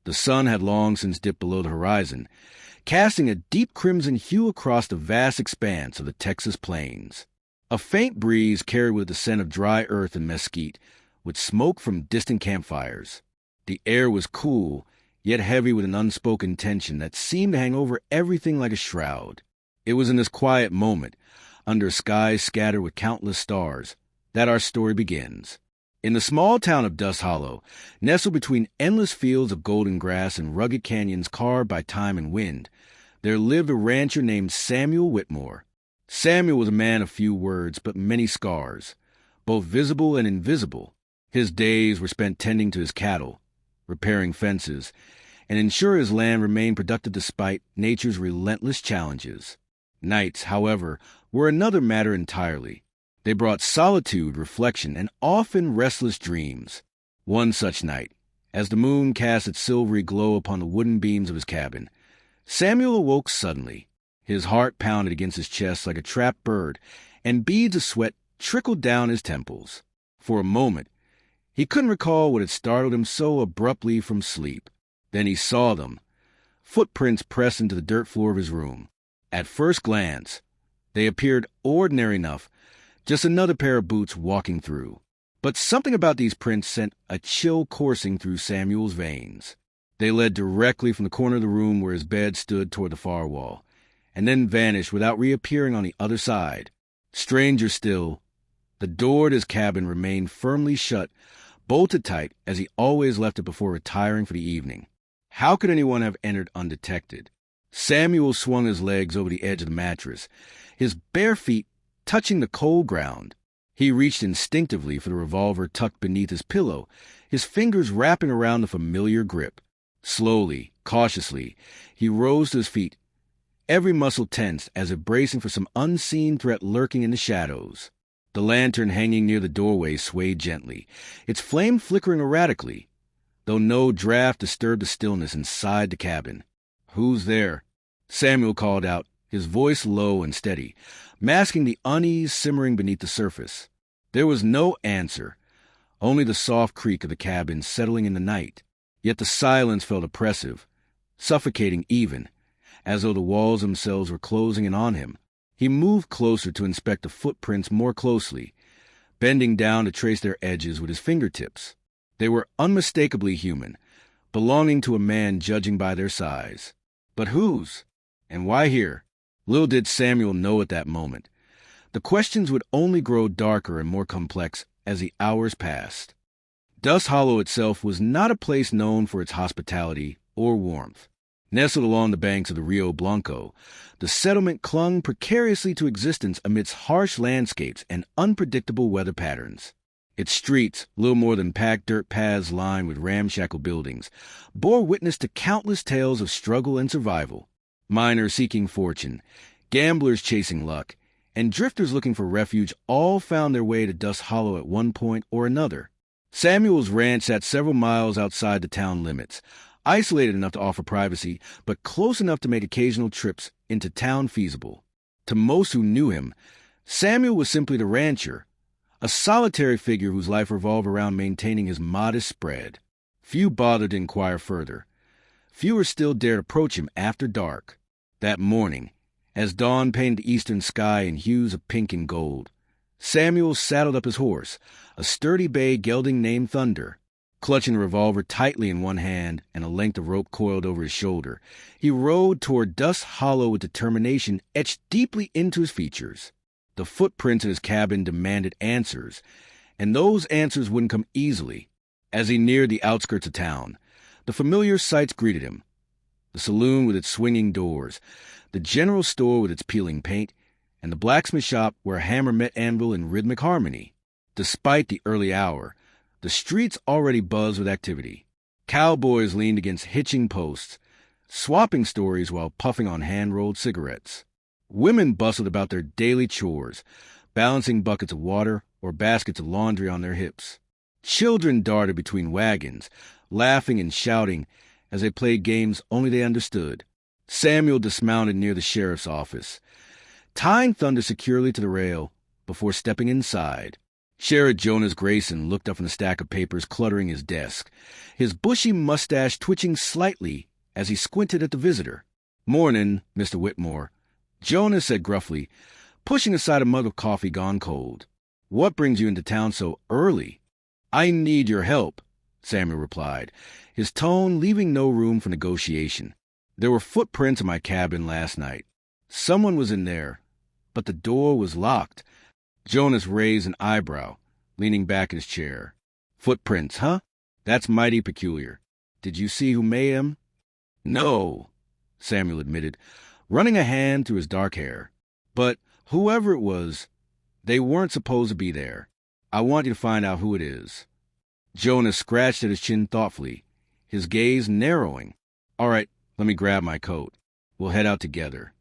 The sun had long since dipped below the horizon, casting a deep crimson hue across the vast expanse of the Texas plains. A faint breeze carried with the scent of dry earth and mesquite, with smoke from distant campfires. The air was cool, yet heavy with an unspoken tension that seemed to hang over everything like a shroud. It was in this quiet moment, under skies scattered with countless stars, that our story begins. In the small town of Dust Hollow, nestled between endless fields of golden grass and rugged canyons carved by time and wind, there lived a rancher named Samuel Whitmore. Samuel was a man of few words but many scars, both visible and invisible. His days were spent tending to his cattle, repairing fences, and ensuring his land remained productive despite nature's relentless challenges. Nights, however, were another matter entirely. They brought solitude, reflection, and often restless dreams. One such night, as the moon cast its silvery glow upon the wooden beams of his cabin, Samuel awoke suddenly. His heart pounded against his chest like a trapped bird, and beads of sweat trickled down his temples. For a moment, he couldn't recall what had startled him so abruptly from sleep. Then he saw them, footprints pressed into the dirt floor of his room. At first glance, they appeared ordinary enough, just another pair of boots walking through. But something about these prints sent a chill coursing through Samuel's veins. They led directly from the corner of the room where his bed stood toward the far wall, and then vanished without reappearing on the other side. Stranger still, the door to his cabin remained firmly shut, bolted tight as he always left it before retiring for the evening. How could anyone have entered undetected? Samuel swung his legs over the edge of the mattress, his bare feet touching the cold ground. He reached instinctively for the revolver tucked beneath his pillow, his fingers wrapping around the familiar grip. Slowly, cautiously, he rose to his feet, every muscle tensed as if bracing for some unseen threat lurking in the shadows. The lantern hanging near the doorway swayed gently, its flame flickering erratically, though no draft disturbed the stillness inside the cabin. "Who's there?" Samuel called out, his voice low and steady, masking the unease simmering beneath the surface. There was no answer, only the soft creak of the cabin settling in the night. Yet the silence felt oppressive, suffocating even, as though the walls themselves were closing in on him. He moved closer to inspect the footprints more closely, bending down to trace their edges with his fingertips. They were unmistakably human, belonging to a man judging by their size. But whose? And why here? Little did Samuel know at that moment. The questions would only grow darker and more complex as the hours passed. Dust Hollow itself was not a place known for its hospitality or warmth. Nestled along the banks of the Rio Blanco, the settlement clung precariously to existence amidst harsh landscapes and unpredictable weather patterns. Its streets, little more than packed dirt paths lined with ramshackle buildings, bore witness to countless tales of struggle and survival. Miners seeking fortune, gamblers chasing luck, and drifters looking for refuge all found their way to Dust Hollow at one point or another. Samuel's ranch sat several miles outside the town limits, isolated enough to offer privacy, but close enough to make occasional trips into town feasible. To most who knew him, Samuel was simply the rancher, a solitary figure whose life revolved around maintaining his modest spread. Few bothered to inquire further. Fewer still dared approach him after dark. That morning, as dawn painted the eastern sky in hues of pink and gold, Samuel saddled up his horse, a sturdy bay gelding named Thunder. Clutching the revolver tightly in one hand and a length of rope coiled over his shoulder, he rode toward Dust Hollow with determination etched deeply into his features. The footprints in his cabin demanded answers, and those answers wouldn't come easily. As he neared the outskirts of town, the familiar sights greeted him. The saloon with its swinging doors, the general store with its peeling paint, and the blacksmith shop where a hammer met anvil in rhythmic harmony. Despite the early hour, the streets already buzzed with activity. Cowboys leaned against hitching posts, swapping stories while puffing on hand-rolled cigarettes. Women bustled about their daily chores, balancing buckets of water or baskets of laundry on their hips. Children darted between wagons, laughing and shouting as they played games only they understood. Samuel dismounted near the sheriff's office, tying Thunder securely to the rail before stepping inside. Sheriff Jonas Grayson looked up from the stack of papers cluttering his desk, his bushy mustache twitching slightly as he squinted at the visitor. "Morning, Mr. Whitmore," Jonas said gruffly, pushing aside a mug of coffee gone cold. "What brings you into town so early?" "I need your help," Samuel replied, his tone leaving no room for negotiation. "There were footprints in my cabin last night. Someone was in there, but the door was locked." Jonas raised an eyebrow, leaning back in his chair. "Footprints, huh? That's mighty peculiar. Did you see who made them?" "No," Samuel admitted, running a hand through his dark hair. "But whoever it was, they weren't supposed to be there. I want you to find out who it is." Jonas scratched at his chin thoughtfully, his gaze narrowing. "All right, let me grab my coat. We'll head out together."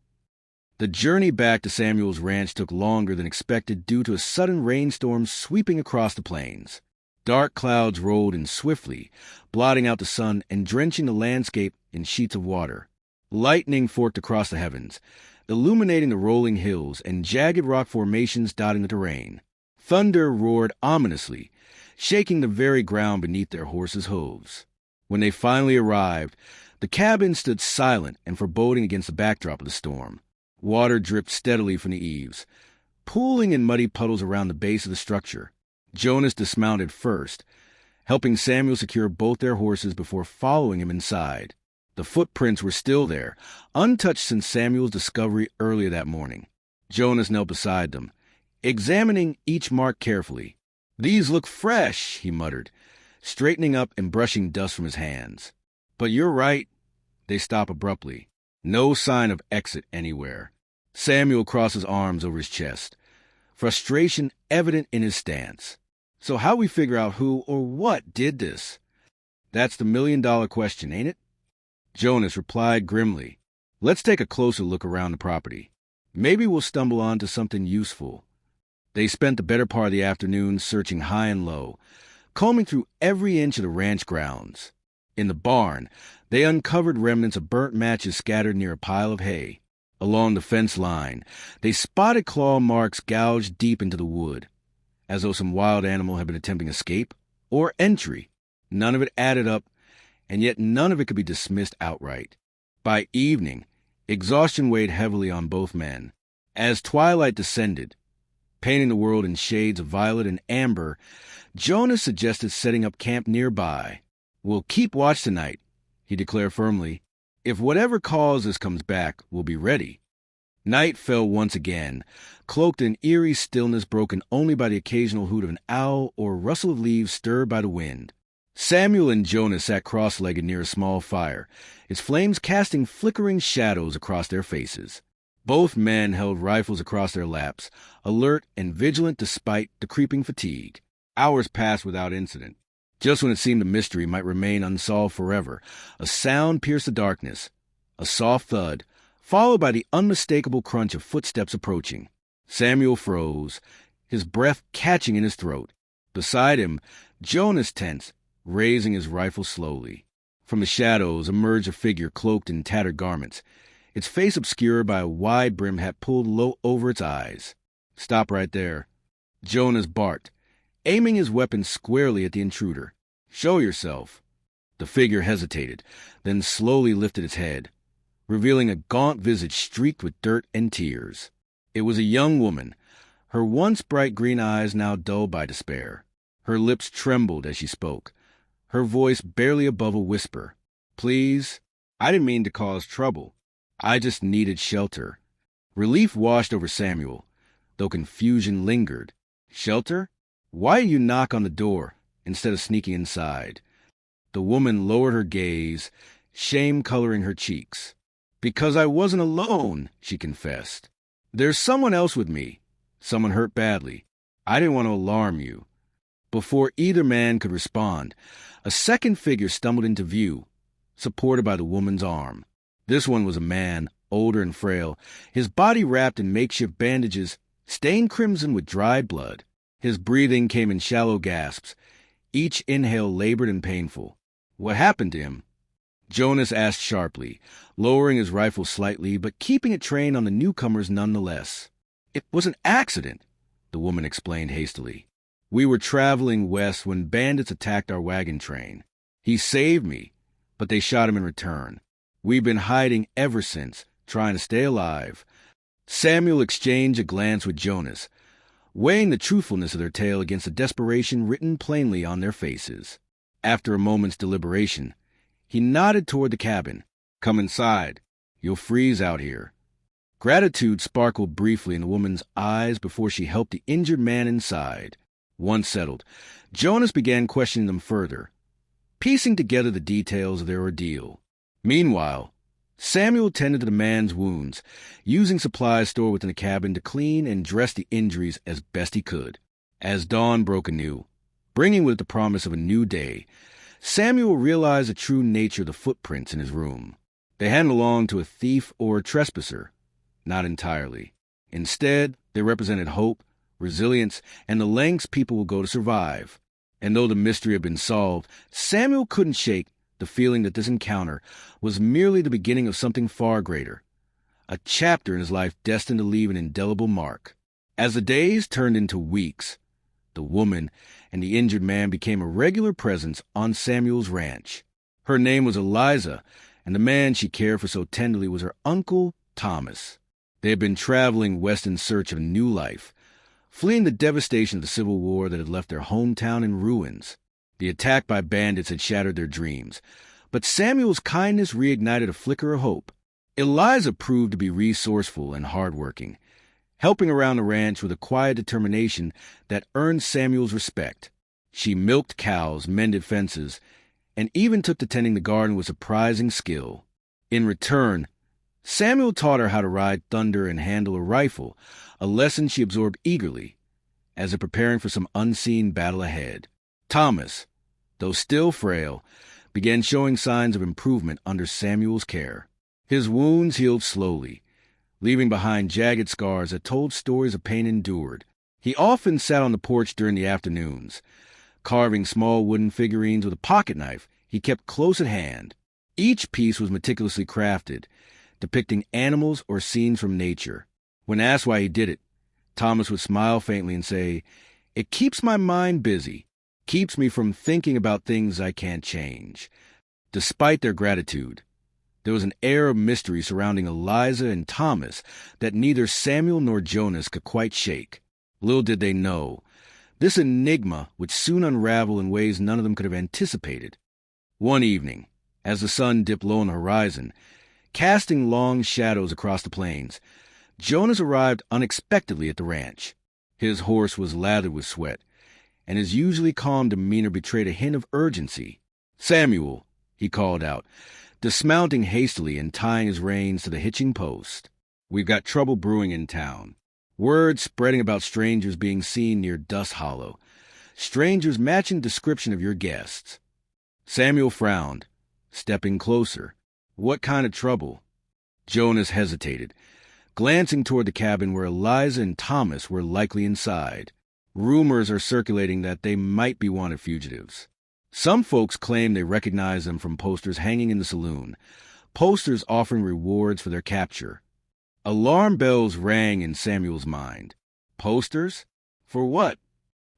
The journey back to Samuel's ranch took longer than expected due to a sudden rainstorm sweeping across the plains. Dark clouds rolled in swiftly, blotting out the sun and drenching the landscape in sheets of water. Lightning forked across the heavens, illuminating the rolling hills and jagged rock formations dotting the terrain. Thunder roared ominously, shaking the very ground beneath their horses' hooves. When they finally arrived, the cabin stood silent and foreboding against the backdrop of the storm. Water dripped steadily from the eaves, pooling in muddy puddles around the base of the structure. Jonas dismounted first, helping Samuel secure both their horses before following him inside. The footprints were still there, untouched since Samuel's discovery earlier that morning. Jonas knelt beside them, examining each mark carefully. "These look fresh," he muttered, straightening up and brushing dust from his hands. "But you're right." They stopped abruptly. No sign of exit anywhere. Samuel crossed his arms over his chest, frustration evident in his stance. "So how we figure out who or what did this? That's the million-dollar question, ain't it?" Jonas replied grimly. "Let's take a closer look around the property. Maybe we'll stumble onto something useful." They spent the better part of the afternoon searching high and low, combing through every inch of the ranch grounds. In the barn, they uncovered remnants of burnt matches scattered near a pile of hay. Along the fence line, they spotted claw marks gouged deep into the wood, as though some wild animal had been attempting escape or entry. None of it added up, and yet none of it could be dismissed outright. By evening, exhaustion weighed heavily on both men. As twilight descended, painting the world in shades of violet and amber, Jonas suggested setting up camp nearby. "We'll keep watch tonight," he declared firmly. "If whatever caused this comes back, we'll be ready." Night fell once again, cloaked in eerie stillness broken only by the occasional hoot of an owl or rustle of leaves stirred by the wind. Samuel and Jonas sat cross-legged near a small fire, its flames casting flickering shadows across their faces. Both men held rifles across their laps, alert and vigilant despite the creeping fatigue. Hours passed without incident. Just when it seemed the mystery might remain unsolved forever, a sound pierced the darkness, a soft thud, followed by the unmistakable crunch of footsteps approaching. Samuel froze, his breath catching in his throat. Beside him, Jonas tensed, raising his rifle slowly. From the shadows emerged a figure cloaked in tattered garments, its face obscured by a wide-brimmed hat pulled low over its eyes. "Stop right there," Jonas barked, aiming his weapon squarely at the intruder. "Show yourself." The figure hesitated, then slowly lifted its head, revealing a gaunt visage streaked with dirt and tears. It was a young woman, her once bright green eyes now dulled by despair. Her lips trembled as she spoke, her voice barely above a whisper. "Please, I didn't mean to cause trouble. I just needed shelter." Relief washed over Samuel, though confusion lingered. "Shelter? Why did you knock on the door instead of sneaking inside?" The woman lowered her gaze, shame coloring her cheeks. "Because I wasn't alone," she confessed. "There's someone else with me, someone hurt badly. I didn't want to alarm you." Before either man could respond, a second figure stumbled into view, supported by the woman's arm. This one was a man, older and frail, his body wrapped in makeshift bandages, stained crimson with dried blood. His breathing came in shallow gasps, each inhale labored and painful. "What happened to him?" Jonas asked sharply, lowering his rifle slightly, but keeping it trained on the newcomers nonetheless. "It was an accident," the woman explained hastily. We were traveling west when bandits attacked our wagon train. He saved me, but they shot him in return. We've been hiding ever since, trying to stay alive." Samuel exchanged a glance with Jonas, weighing the truthfulness of their tale against the desperation written plainly on their faces. After a moment's deliberation, he nodded toward the cabin. "Come inside. You'll freeze out here." Gratitude sparkled briefly in the woman's eyes before she helped the injured man inside. Once settled, Jonas began questioning them further, piecing together the details of their ordeal. Meanwhile, Samuel tended to the man's wounds, using supplies stored within the cabin to clean and dress the injuries as best he could. As dawn broke anew, bringing with it the promise of a new day, Samuel realized the true nature of the footprints in his room. They hadn't belonged to a thief or a trespasser. Not entirely. Instead, they represented hope, resilience, and the lengths people will go to survive. And though the mystery had been solved, Samuel couldn't shake the feeling that this encounter was merely the beginning of something far greater, a chapter in his life destined to leave an indelible mark. As the days turned into weeks, the woman and the injured man became a regular presence on Samuel's ranch. Her name was Eliza, and the man she cared for so tenderly was her uncle, Thomas. They had been traveling west in search of a new life, fleeing the devastation of the Civil War that had left their hometown in ruins. The attack by bandits had shattered their dreams, but Samuel's kindness reignited a flicker of hope. Eliza proved to be resourceful and hardworking, helping around the ranch with a quiet determination that earned Samuel's respect. She milked cows, mended fences, and even took to tending the garden with surprising skill. In return, Samuel taught her how to ride thunder and handle a rifle, a lesson she absorbed eagerly, as if preparing for some unseen battle ahead. Thomas, though still frail, began showing signs of improvement under Samuel's care. His wounds healed slowly, leaving behind jagged scars that told stories of pain endured. He often sat on the porch during the afternoons, carving small wooden figurines with a pocket knife he kept close at hand. Each piece was meticulously crafted, depicting animals or scenes from nature. When asked why he did it, Thomas would smile faintly and say, "It keeps my mind busy, keeps me from thinking about things I can't change." Despite their gratitude, there was an air of mystery surrounding Eliza and Thomas that neither Samuel nor Jonas could quite shake. Little did they know, this enigma would soon unravel in ways none of them could have anticipated. One evening, as the sun dipped low on the horizon, casting long shadows across the plains, Jonas arrived unexpectedly at the ranch. His horse was lathered with sweat, and his usually calm demeanor betrayed a hint of urgency. "Samuel," he called out, dismounting hastily and tying his reins to the hitching post. "We've got trouble brewing in town. Word spreading about strangers being seen near Dust Hollow. Strangers matching the description of your guests." Samuel frowned, stepping closer. "What kind of trouble?" Jonas hesitated, glancing toward the cabin where Eliza and Thomas were likely inside. Rumors are circulating that they might be wanted fugitives. Some folks claim they recognize them from posters hanging in the saloon, posters offering rewards for their capture. Alarm bells rang in Samuel's mind. Posters? For what?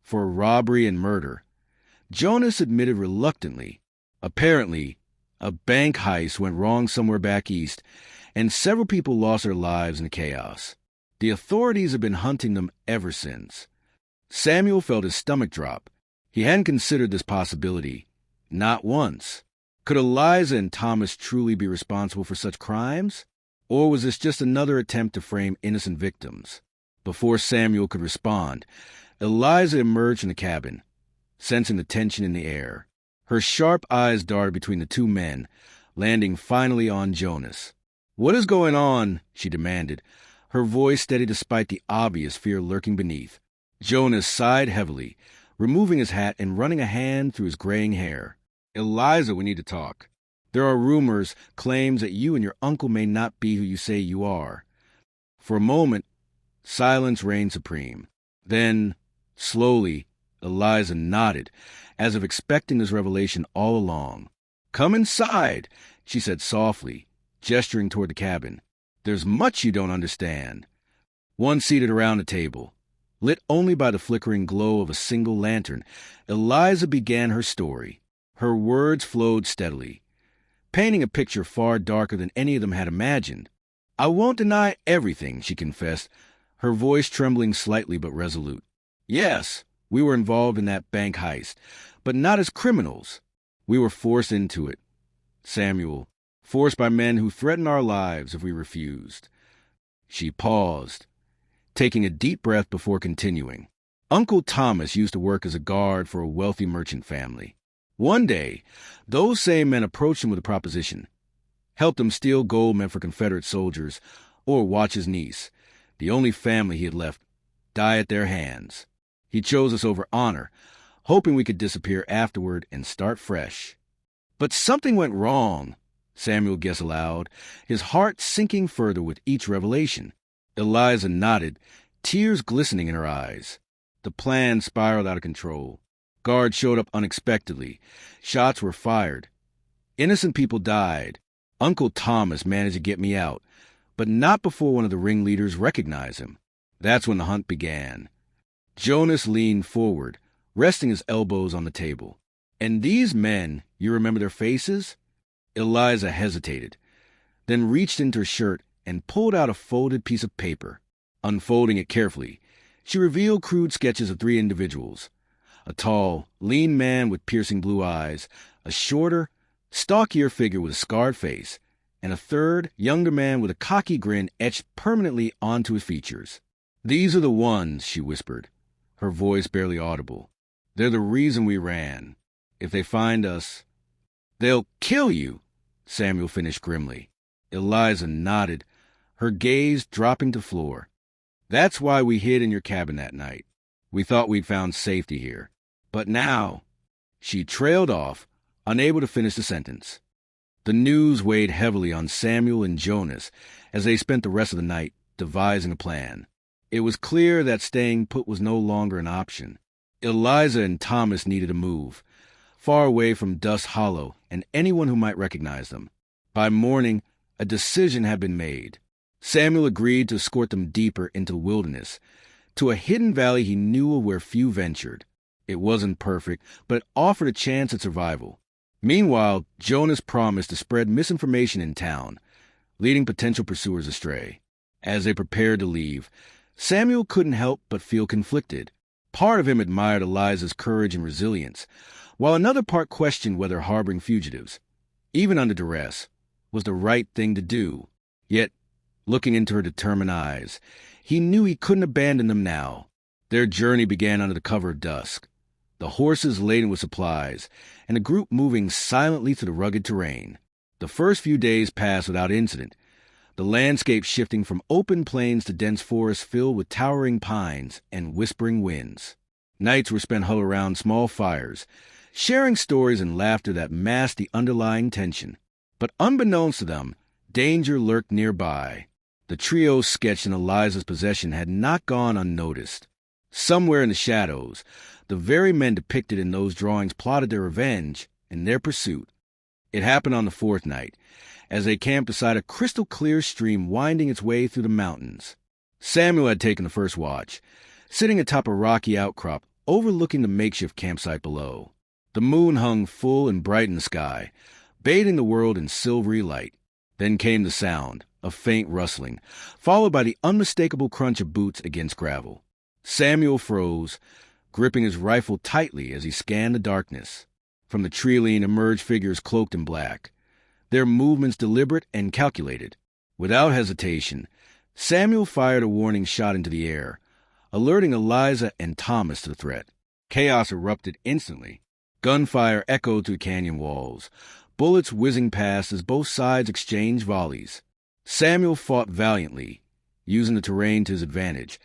For robbery and murder. Jonas admitted reluctantly. Apparently, a bank heist went wrong somewhere back east, and several people lost their lives in the chaos. The authorities have been hunting them ever since. Samuel felt his stomach drop. He hadn't considered this possibility. Not once. Could Eliza and Thomas truly be responsible for such crimes? Or was this just another attempt to frame innocent victims? Before Samuel could respond, Eliza emerged from the cabin, sensing the tension in the air. Her sharp eyes darted between the two men, landing finally on Jonas. "What is going on?" she demanded, her voice steady despite the obvious fear lurking beneath. Jonas sighed heavily, removing his hat and running a hand through his graying hair. "Eliza, we need to talk. There are rumors, claims that you and your uncle may not be who you say you are." For a moment, silence reigned supreme. Then, slowly, Eliza nodded, as if expecting this revelation all along. "Come inside," she said softly, gesturing toward the cabin. "There's much you don't understand." One seated around the table, Lit only by the flickering glow of a single lantern, Eliza began her story. Her words flowed steadily, painting a picture far darker than any of them had imagined. "I won't deny everything," she confessed, her voice trembling slightly but resolute. "Yes, we were involved in that bank heist, but not as criminals. We were forced into it, Samuel, forced by men who threatened our lives if we refused." She paused, taking a deep breath before continuing. "Uncle Thomas used to work as a guard for a wealthy merchant family. One day, those same men approached him with a proposition. Helped him steal gold meant for Confederate soldiers, or watch his niece, the only family he had left, die at their hands. He chose us over honor, hoping we could disappear afterward and start fresh. But something went wrong," Samuel guessed aloud, his heart sinking further with each revelation. Eliza nodded, tears glistening in her eyes. The plan spiraled out of control. Guards showed up unexpectedly. Shots were fired. Innocent people died. Uncle Thomas managed to get me out, but not before one of the ringleaders recognized him. That's when the hunt began. Jonas leaned forward, resting his elbows on the table. "And these men, you remember their faces?" Eliza hesitated, then reached into her shirt and pulled out a folded piece of paper. Unfolding it carefully, she revealed crude sketches of 3 individuals. A tall, lean man with piercing blue eyes, a shorter, stockier figure with a scarred face, and a third, younger man with a cocky grin etched permanently onto his features. "These are the ones," she whispered, her voice barely audible. "They're the reason we ran. If they find us, they'll kill you," Samuel finished grimly. Eliza nodded, her gaze dropping to the floor. "That's why we hid in your cabin that night. We thought we'd found safety here. But now—" She trailed off, unable to finish the sentence. The news weighed heavily on Samuel and Jonas as they spent the rest of the night devising a plan. It was clear that staying put was no longer an option. Eliza and Thomas needed a move, far away from Dust Hollow and anyone who might recognize them. By morning, a decision had been made. Samuel agreed to escort them deeper into the wilderness, to a hidden valley he knew of where few ventured. It wasn't perfect, but it offered a chance at survival. Meanwhile, Jonas promised to spread misinformation in town, leading potential pursuers astray. As they prepared to leave, Samuel couldn't help but feel conflicted. Part of him admired Eliza's courage and resilience, while another part questioned whether harboring fugitives, even under duress, was the right thing to do. Yet, looking into her determined eyes, he knew he couldn't abandon them now. Their journey began under the cover of dusk, the horses laden with supplies, and the group moving silently through the rugged terrain. The first few days passed without incident, the landscape shifting from open plains to dense forests filled with towering pines and whispering winds. Nights were spent huddled around small fires, sharing stories and laughter that masked the underlying tension. But unbeknownst to them, danger lurked nearby. The trio sketched in Eliza's possession had not gone unnoticed. Somewhere in the shadows, the very men depicted in those drawings plotted their revenge and their pursuit. It happened on the 4th night, as they camped beside a crystal-clear stream winding its way through the mountains. Samuel had taken the first watch, sitting atop a rocky outcrop overlooking the makeshift campsite below. The moon hung full and bright in the sky, bathing the world in silvery light. Then came the sound, a faint rustling, followed by the unmistakable crunch of boots against gravel. Samuel froze, gripping his rifle tightly as he scanned the darkness. From the tree-lean emerged figures cloaked in black, their movements deliberate and calculated. Without hesitation, Samuel fired a warning shot into the air, alerting Eliza and Thomas to the threat. Chaos erupted instantly. Gunfire echoed through canyon walls, bullets whizzing past as both sides exchanged volleys. Samuel fought valiantly, using the terrain to his advantage,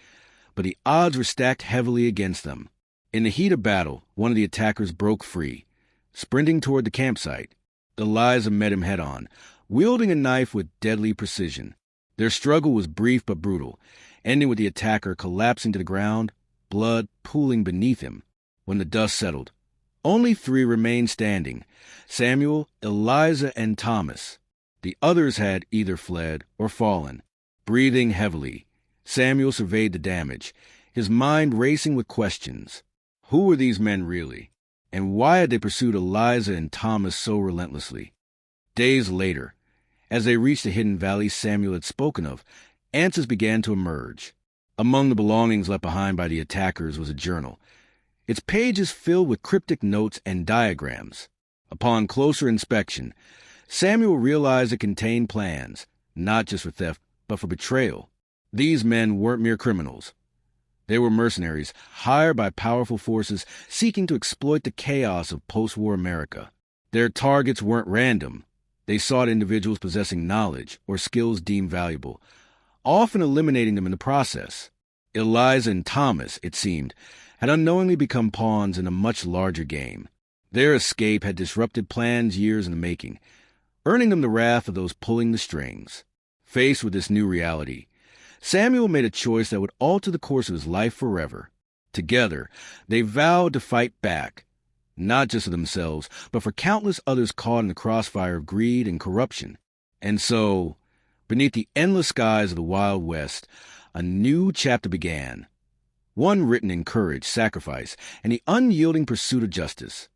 but the odds were stacked heavily against them. In the heat of battle, one of the attackers broke free, sprinting toward the campsite. Eliza met him head-on, wielding a knife with deadly precision. Their struggle was brief but brutal, ending with the attacker collapsing to the ground, blood pooling beneath him. When the dust settled, only 3 remained standing: Samuel, Eliza, and Thomas. The others had either fled or fallen. Breathing heavily, Samuel surveyed the damage, his mind racing with questions. Who were these men really? And why had they pursued Eliza and Thomas so relentlessly? Days later, as they reached the hidden valley Samuel had spoken of, answers began to emerge. Among the belongings left behind by the attackers was a journal, its pages filled with cryptic notes and diagrams. Upon closer inspection, Samuel realized it contained plans, not just for theft, but for betrayal. These men weren't mere criminals. They were mercenaries, hired by powerful forces seeking to exploit the chaos of post-war America. Their targets weren't random. They sought individuals possessing knowledge or skills deemed valuable, often eliminating them in the process. Eliza and Thomas, it seemed, had unknowingly become pawns in a much larger game. Their escape had disrupted plans years in the making, earning them the wrath of those pulling the strings. Faced with this new reality, Samuel made a choice that would alter the course of his life forever. Together, they vowed to fight back, not just for themselves, but for countless others caught in the crossfire of greed and corruption. And so, beneath the endless skies of the Wild West, a new chapter began. One written in courage, sacrifice, and the unyielding pursuit of justice.